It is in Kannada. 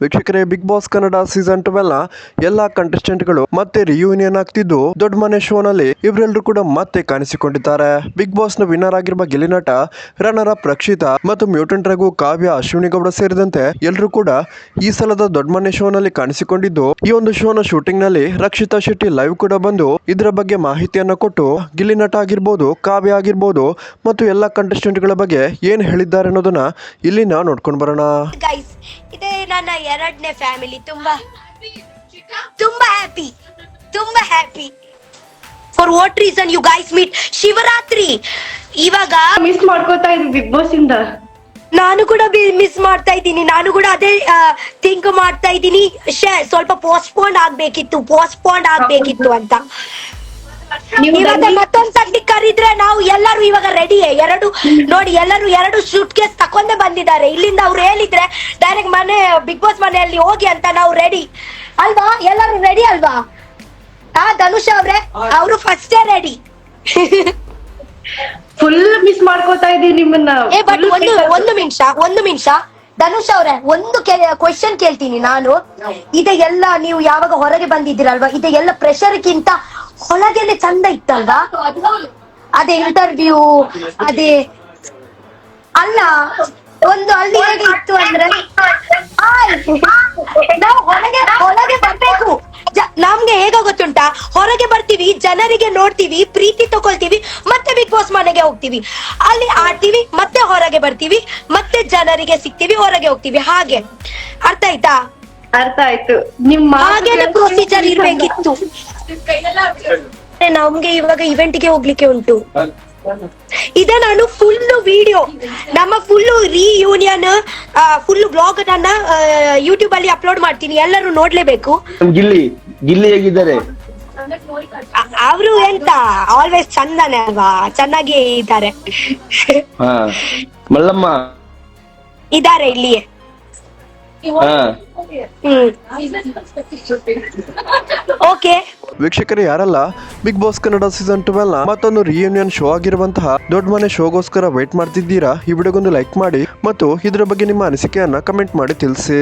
ವೀಕ್ಷಕರೇ, ಬಿಗ್ ಬಾಸ್ ಕನ್ನಡ ಸೀಸನ್ 12 ನ ಎಲ್ಲಾ ಕಂಟೆಸ್ಟೆಂಟ್ಗಳು ಮತ್ತೆ ರಿಯೂನಿಯನ್ ಆಗ್ತಿದ್ದು ದೊಡ್ಡ ಮನೆ ಶೋನಲ್ಲಿ ಇವರೆಲ್ಲರೂ ಕೂಡ ಮತ್ತೆ ಕಾಣಿಸಿಕೊಂಡಿದ್ದಾರೆ. ಬಿಗ್ ಬಾಸ್ ನ ವಿನ್ನರ್ ಆಗಿರುವ ಗೆಲಿನಟ, ರನ್ನರ್ ಅಪ್ ರಕ್ಷಿತಾ ಮತ್ತು ಮ್ಯೂಟೆಂಟ್ ರಘು, ಕಾವ್ಯ, ಅಶ್ವಿನಿ ಗೌಡ ಸೇರಿದಂತೆ ಎಲ್ಲರೂ ಕೂಡ ಈ ಸಲದ ದೊಡ್ಡ ಮನೆ ಶೋನಲ್ಲಿ ಕಾಣಿಸಿಕೊಂಡಿದ್ದು, ಈ ಒಂದು ಶೋನ ಶೂಟಿಂಗ್ ನಲ್ಲಿ ರಕ್ಷಿತಾ ಶೆಟ್ಟಿ ಲೈವ್ ಕೂಡ ಬಂದು ಇದರ ಬಗ್ಗೆ ಮಾಹಿತಿಯನ್ನ ಕೊಟ್ಟು ಗಿಲ್ಲಿನಟ ಆಗಿರ್ಬೋದು, ಕಾವ್ಯ ಆಗಿರ್ಬೋದು ಮತ್ತು ಎಲ್ಲಾ ಕಂಟೆಸ್ಟೆಂಟ್ ಗಳ ಬಗ್ಗೆ ಏನ್ ಹೇಳಿದ್ದಾರೆ ಅನ್ನೋದನ್ನ ಇಲ್ಲಿ ನಾವು ನೋಡ್ಕೊಂಡು ಬರೋಣ. ಇದೇ ನನ್ನ ಎರಡನೇ ಫ್ಯಾಮಿಲಿ. ತುಂಬಾ happy. For what reason you guys meet? Shivaratri ಇವಾಗ ಮಿಸ್ ಮಾಡ್ಕೋತಾ ಇದ್ದೀನಿ ಬಿಗ್ ಬಾಸ್ ಇಂದ. ನಾನು ಕೂಡ ಮಿಸ್ ಮಾಡ್ತಾ ಇದ್ದೀನಿ. ನಾನು ಕೂಡ ಅದೇ ಥಿಂಕ್ ಮಾಡ್ತಾ ಇದ್ದೀನಿ, ಸ್ವಲ್ಪ ಪೋಸ್ಟ್ಪೋಂಡ್ ಆಗ್ಬೇಕಿತ್ತು ಅಂತ. ಇವಾಗ ಮತ್ತೊಂದ್ಸತಿ ಕರೀದ್ರೆ ನಾವು ಎಲ್ಲರೂ ಇವಾಗ ರೆಡಿ. ಎಲ್ಲರೂ ಸೂಟ್ ಕೇಸ್ ತಕೊಂಡೇ ಬಂದಿದ್ದಾರೆ. ಇಲ್ಲಿಂದ ಅವ್ರು ಹೇಳಿದ್ರೆ ಡೈರೆಕ್ಟ್ ಬಿಗ್ ಬಾಸ್ ಮನೆಯಲ್ಲಿ ಹೋಗಿ ಅಂತ ನಾವು ರೆಡಿ ಅಲ್ವಾ? ಎಲ್ಲರೂ ರೆಡಿ ಅಲ್ವಾ? ಧನುಷ್ ಅವ್ರೆ, ಅವರು ಫಸ್ಟೇ ರೆಡಿ. ಫುಲ್ ಮಿಸ್ ಮಾಡ್ಕೋತಾ ಇದೀನಿ ನಿಮ್ಮನ್ನ. ಬಟ್ ಒಂದು ನಿಮಿಷ ಧನುಷ್ ಅವ್ರೆ, ಒಂದು ಕ್ವೆಶನ್ ಕೇಳ್ತೀನಿ ನಾನು. ಇದೆಲ್ಲ ನೀವು ಯಾವಾಗ ಹೊರಗೆ ಬಂದಿದ್ದೀರಲ್ವಾ, ಇದೆಲ್ಲ ಪ್ರೆಷರ್ಗಿಂತ ಒಳಗೆನೆ ಚಂದ ಇತ್ತಲ್ವಾ? ಅದೇ ಇಂಟರ್ವ್ಯೂ, ಅದೇ ಅಲ್ಲ, ಒಂದು ಅಲ್ಲಿ ಹೇಗೆ ಇತ್ತು ಅಂದ್ರೆ ನಾವು ಹೊರಗೆ ಬರ್ಬೇಕು. ನಮ್ಗೆ ಹೇಗ ಗೊತ್ತುಂಟಾ, ಹೊರಗೆ ಬರ್ತೀವಿ, ಜನರಿಗೆ ನೋಡ್ತೀವಿ, ಪ್ರೀತಿ ತಗೊಳ್ತೀವಿ, ಮತ್ತೆ ಬಿಗ್ ಬಾಸ್ ಮನೆಗೆ ಹೋಗ್ತೀವಿ, ಅಲ್ಲಿ ಆಡ್ತೀವಿ, ಮತ್ತೆ ಹೊರಗೆ ಬರ್ತೀವಿ, ಮತ್ತೆ ಜನರಿಗೆ ಸಿಗ್ತೀವಿ, ಹೊರಗೆ ಹೋಗ್ತೀವಿ. ಹಾಗೆ ಅರ್ಥ ಆಯ್ತಾ? ಅರ್ಥ ಆಯ್ತು. ನಿಮ್ಮ ಹಾಗೇನೆ ಪ್ರೊಸೀಜರ್ ಇರ್ಬೇಕಿತ್ತು. ನಮ್ಗೆ ಇವಾಗ ಇವೆಂಟ್ಗೆ ಹೋಗ್ಲಿಕ್ಕೆ ಉಂಟು. ಇದ ನಾನು ಫುಲ್ ವಿಡಿಯೋ, ನಮ್ಮ ಫುಲ್ ರಿಯೂನಿಯನ್ ಫುಲ್ ಬ್ಲಾಗ್ ನನ್ನ ಯೂಟ್ಯೂಬ್ ಅಲ್ಲಿ ಅಪ್ಲೋಡ್ ಮಾಡ್ತೀನಿ, ಎಲ್ಲರೂ ನೋಡ್ಲೇಬೇಕು. ಗಿಲ್ಲಿ ಹೇಗಿದ್ದಾರೆ? ಅವರು ಎಂತ ಆಲ್ವೇಸ್ ಚಂದನೆ ಅಲ್ವಾ, ಚೆನ್ನಾಗಿ ಇದ್ದಾರೆ. ಮಲ್ಲಮ್ಮ ಇದಾರೆ ಇಲ್ಲಿಯೇ. ಓಕೆ ವೀಕ್ಷಕರೇ, ಯಾರೆಲ್ಲ ಬಿಗ್ ಬಾಸ್ ಕನ್ನಡ ಸೀಸನ್ 12 ನ ಮತ್ತೊಂದು ರಿಯೂನಿಯನ್ ಶೋ ಆಗಿರುವಂತಹ ದೊಡ್ಡ ಮನೆ ಶೋಗೋಸ್ಕರ ವೇಟ್ ಮಾಡ್ತಿದ್ದೀರಾ, ಈ ವಿಡಿಯೋಗೊಂದು ಲೈಕ್ ಮಾಡಿ ಮತ್ತು ಇದರ ಬಗ್ಗೆ ನಿಮ್ಮ ಅನಿಸಿಕೆಯನ್ನ ಕಮೆಂಟ್ ಮಾಡಿ ತಿಳಿಸಿ.